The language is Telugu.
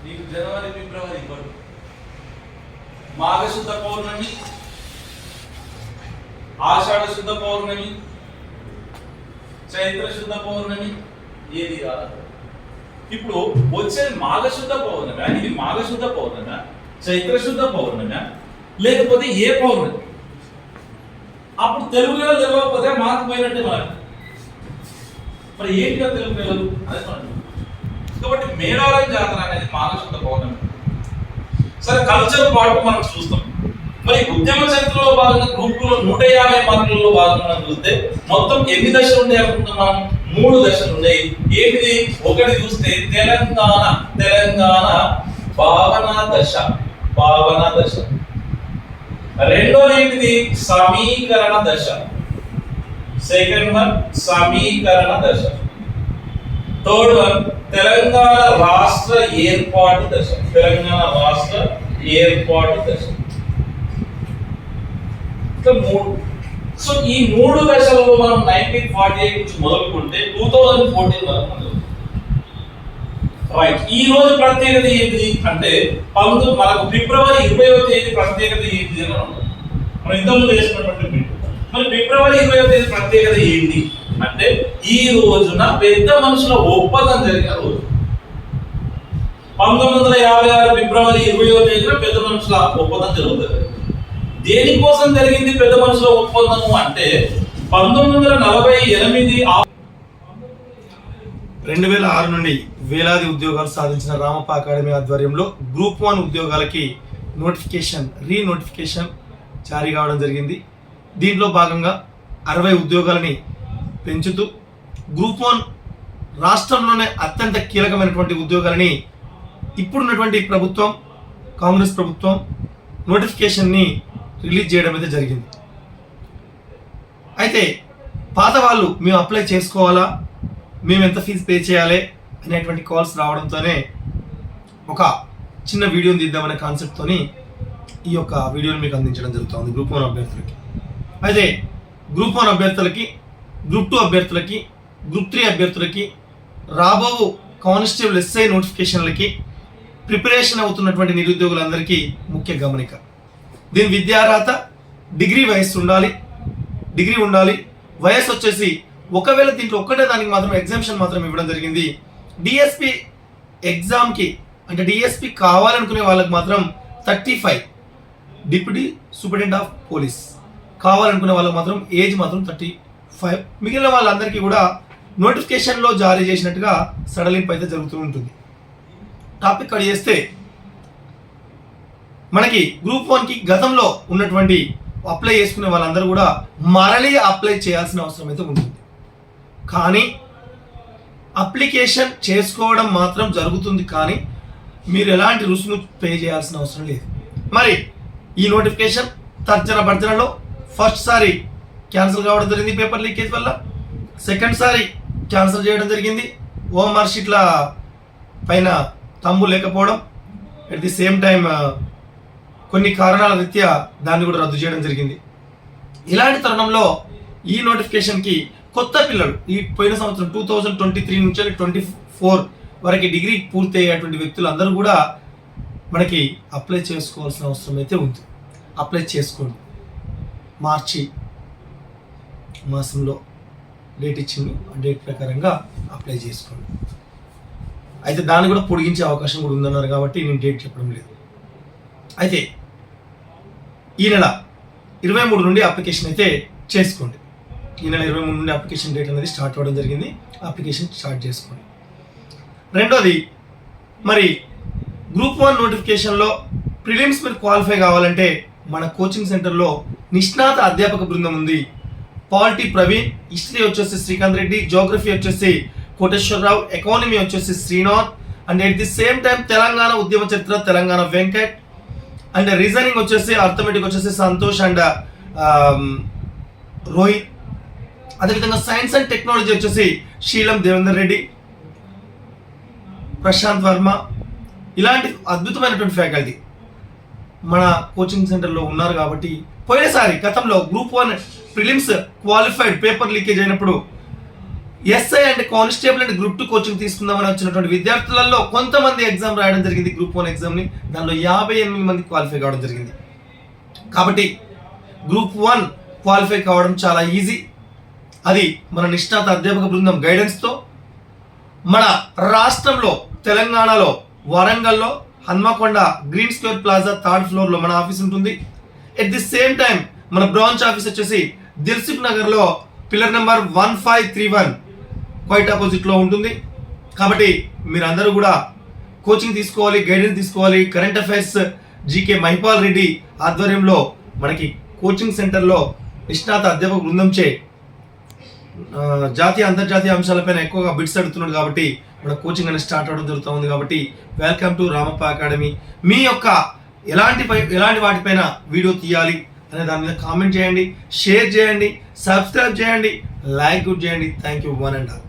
నీకు జనవరి ఫిబ్రవరి ఇవ్వడు. మాఘశుద్ధ పౌర్ణమి, ఆషాఢ శుద్ధ పౌర్ణమి, చైత్ర శుద్ధ పౌర్ణమి ఏది కాదు. ఇప్పుడు వచ్చేది మాఘశుద్ధ పౌర్ణమి, ఇది మాఘశుద్ధ పౌర్ణమి, చైత్ర శుద్ధ పౌర్ణమి, లేకపోతే ఏ పౌర్ణమి? అప్పుడు తెలుగు నెలలు తెలియకపోతే మార్పు పోయినట్టే మనకి. మరి ఏంటిగా తెలుగు నెలలు అదే మనం. కాబట్టి మేడారం జాతర అనేది మాఘశుద్ధ పౌర్ణమి. సరే, కల్చర్ పాటు మనం చూస్తాం. మరి ఉద్యమ చరిత్రలో భాగంగా గ్రూప్ 150 మార్కులలో భాగంగా మనం చూస్తే మొత్తం ఎన్ని దశలు ఉన్నాయి అనుకుంటున్నాం? 3 దశలు ఉన్నాయి. ఏంటిది? ఒకటి చూస్తే తెలంగాణ భావన దశ. రెండోది ఏంటిది? సమీకరణ దశ. సెకండ్ వన్ సమీకరణ దశ. థర్డ్ వన్ తెలంగాణ రాష్ట్ర ఏర్పాటు దశ. సో ఈ 3 దశలలో మనం 1948 నుంచి మొదలుకుంటే 2014 వరకు రైట్. ఈ రోజు ప్రత్యేకత ఏంటి అంటే మనకు ఫిబ్రవరి 20వ తేదీ ప్రత్యేకత ఏంటి అని మనం ఇంతకుముందు వేసుకున్నటువంటి. మరి ఫిబ్రవరి 20వ తేదీ ప్రత్యేకత ఏంటి అంటే ఈ రోజున పెద్ద మనుషుల ఒప్పందం జరిగిన రోజు. 1956 ఫిబ్రవరి 20వ తేదీన పెద్ద మనుషుల ఒప్పందం జరుగుతుంది. దేనికోసం జరిగింది పెద్ద మనుషుల ఒప్పందము అంటే 1948 2006 నుండి వేలాది ఉద్యోగాలు సాధించిన రామప్ప అకాడమీ ఆధ్వర్యంలో గ్రూప్ 1 ఉద్యోగాలకి రీనోటిఫికేషన్ జారీ కావడం జరిగింది. దీంట్లో భాగంగా 60 ఉద్యోగాలని పెంచుతూ గ్రూప్ 1 రాష్ట్రంలోనే అత్యంత కీలకమైనటువంటి ఉద్యోగాలని ఇప్పుడున్నటువంటి ప్రభుత్వం, కాంగ్రెస్ ప్రభుత్వం నోటిఫికేషన్ని రిలీజ్ చేయడం అయితే జరిగింది. అయితే పాత వాళ్ళు మేము అప్లై చేసుకోవాలా, మేము ఎంత ఫీజు పే చేయాలి అనేటువంటి కాల్స్ రావడంతోనే ఒక చిన్న వీడియోని తీద్దామనే కాన్సెప్ట్తోని ఈ యొక్క వీడియోని మీకు అందించడం జరుగుతుంది గ్రూప్ 1 అభ్యర్థులకి. అయితే గ్రూప్ 1 అభ్యర్థులకి, గ్రూప్ 2 అభ్యర్థులకి, గ్రూప్ 3 అభ్యర్థులకి రాబో కానిస్టేబుల్ ఎస్ఐ నోటిఫికేషన్లకి ప్రిపరేషన్ అవుతున్నటువంటి నిరుద్యోగులందరికీ ముఖ్య గమనిక. దీని విద్యార్హత డిగ్రీ ఉండాలి. వయసు వచ్చేసి ఒకవేళ దీంట్లో ఒక్కటే దానికి మాత్రం ఎగ్జామ్షన్ మాత్రం ఇవ్వడం జరిగింది. డిఎస్పి ఎగ్జామ్కి అంటే డిఎస్పి కావాలనుకునే వాళ్ళకి మాత్రం 35, డిప్యూటీ సూపరింటెండెంట్ ఆఫ్ పోలీస్ కావాలనుకునే వాళ్ళకి మాత్రం ఏజ్ మాత్రం 35. మిగిలిన వాళ్ళందరికీ కూడా నోటిఫికేషన్లో జారీ చేసినట్టుగా సడలింపు అయితే జరుగుతూ ఉంటుంది. టాపిక్ కట్ చేస్తే మనకి గ్రూప్ 1కి గతంలో ఉన్నటువంటి అప్లై చేసుకునే వాళ్ళందరూ కూడా మరలి అప్లై చేయాల్సిన అవసరం అయితే ఉంటుంది. కానీ అప్లికేషన్ చేసుకోవడం మాత్రం జరుగుతుంది, కానీ మీరు ఎలాంటి రుసుము పే చేయాల్సిన అవసరం లేదు. మరి ఈ నోటిఫికేషన్ తర్జనలో ఫస్ట్ సారి క్యాన్సిల్ కావడం జరిగింది పేపర్ లీకేజ్ వల్ల, సెకండ్ సారి క్యాన్సిల్ చేయడం జరిగింది ఓఎంఆర్ షీట్ల పైన తంబు లేకపోవడం, అట్ ది సేమ్ టైం కొన్ని కారణాల రీత్యా దాన్ని కూడా రద్దు చేయడం జరిగింది. ఇలాంటి తరుణంలో ఈ నోటిఫికేషన్కి కొత్త పిల్లలు ఈ పోయిన సంవత్సరం 2023 నుంచి 24 వరకు డిగ్రీ పూర్తి అయ్యేటువంటి వ్యక్తులు అందరూ కూడా మనకి అప్లై చేసుకోవాల్సిన అవసరం అయితే ఉంది. అప్లై చేసుకోండి. మార్చి మాసంలో డేట్ ఇచ్చింది, ఆ డేట్ ప్రకారంగా అప్లై చేసుకోండి. అయితే దాన్ని కూడా పొడిగించే అవకాశం కూడా ఉందన్నారు కాబట్టి నేను డేట్ చెప్పడం లేదు. అయితే ఈ నెల 23 నుండి అప్లికేషన్ అయితే చేసుకోండి. ఈ నెల 23 నుండి అప్లికేషన్ డేట్ అనేది స్టార్ట్ అవ్వడం జరిగింది. అప్లికేషన్ స్టార్ట్ చేసుకోండి. రెండోది, మరి గ్రూప్ 1 నోటిఫికేషన్లో ప్రిలిమ్స్ మీరు క్వాలిఫై కావాలంటే మన కోచింగ్ సెంటర్లో నిష్ణాత అధ్యాపక బృందం ఉంది. పాలిటీ ప్రవీణ్, హిస్టరీ వచ్చేసి శ్రీకాంత్ రెడ్డి, జోగ్రఫీ వచ్చేసి కోటేశ్వరరావు, ఎకానమీ వచ్చేసి Srinath, and at the same time Telangana ఉద్యమ చరిత్ర తెలంగాణ వెంకట్, అండ్ రీజనింగ్ వచ్చేసి అర్థమెటిక్ వచ్చేసి సంతోష్ అండ్ రోహిత్. అదేవిధంగా సైన్స్ అండ్ టెక్నాలజీ వచ్చేసి శీలం దేవేందర్ రెడ్డి, ప్రశాంత్ వర్మ. ఇలాంటి అద్భుతమైనటువంటి ఫ్యాకల్టీ మన కోచింగ్ సెంటర్లో ఉన్నారు. కాబట్టి గతంలో group 1 prelims qualified paper leakage అయినప్పుడు SI and constable and group 2 coaching తీసుకుందామని వచ్చినటువంటి విద్యార్థులలో కొంతమంది ఎగ్జామ్ రాయడం జరిగింది, గ్రూప్ 1 ఎగ్జామ్ని. దానిలో 58 మంది క్వాలిఫై కావడం జరిగింది. కాబట్టి గ్రూప్ 1 క్వాలిఫై కావడం చాలా ఈజీ. అది మన నిష్ణాత అధ్యాపక బృందం గైడెన్స్తో మన రాష్ట్రంలో తెలంగాణలో వరంగల్లో Hanamkonda green square plaza 3rd ఫ్లోర్లో మన ఆఫీస్ ఉంటుంది. ఎట్ ది సేమ్ టైం మన బ్రాంచ్ ఆఫీస్ వచ్చేసి దిల్సుఖ్ నగర్లో పిల్లర్ నెంబర్ 1531 క్వైట్ ఆపోజిట్లో ఉంటుంది. కాబట్టి మీరందరూ కూడా కోచింగ్ తీసుకోవాలి, గైడెన్స్ తీసుకోవాలి. Current affairs GK Mahipal Reddy ఆధ్వర్యంలో మనకి కోచింగ్ సెంటర్లో నిష్ణాత అధ్యాపక బృందంచే జాతీయ అంతర్జాతీయ అంశాలపైన ఎక్కువగా బిట్స్ అడుగుతున్నాడు. కాబట్టి మన కోచింగ్ అనేది స్టార్ట్ అవడం జరుగుతూ ఉంది. కాబట్టి వెల్కమ్ టు రామప్ప అకాడమీ. మీ యొక్క ఎలాంటి వాటిపైన వీడియో తీయాలి అనే దాని మీద కామెంట్ చేయండి, షేర్ చేయండి, సబ్స్క్రైబ్ చేయండి, లైక్ కూడా చేయండి. Thank you one and all.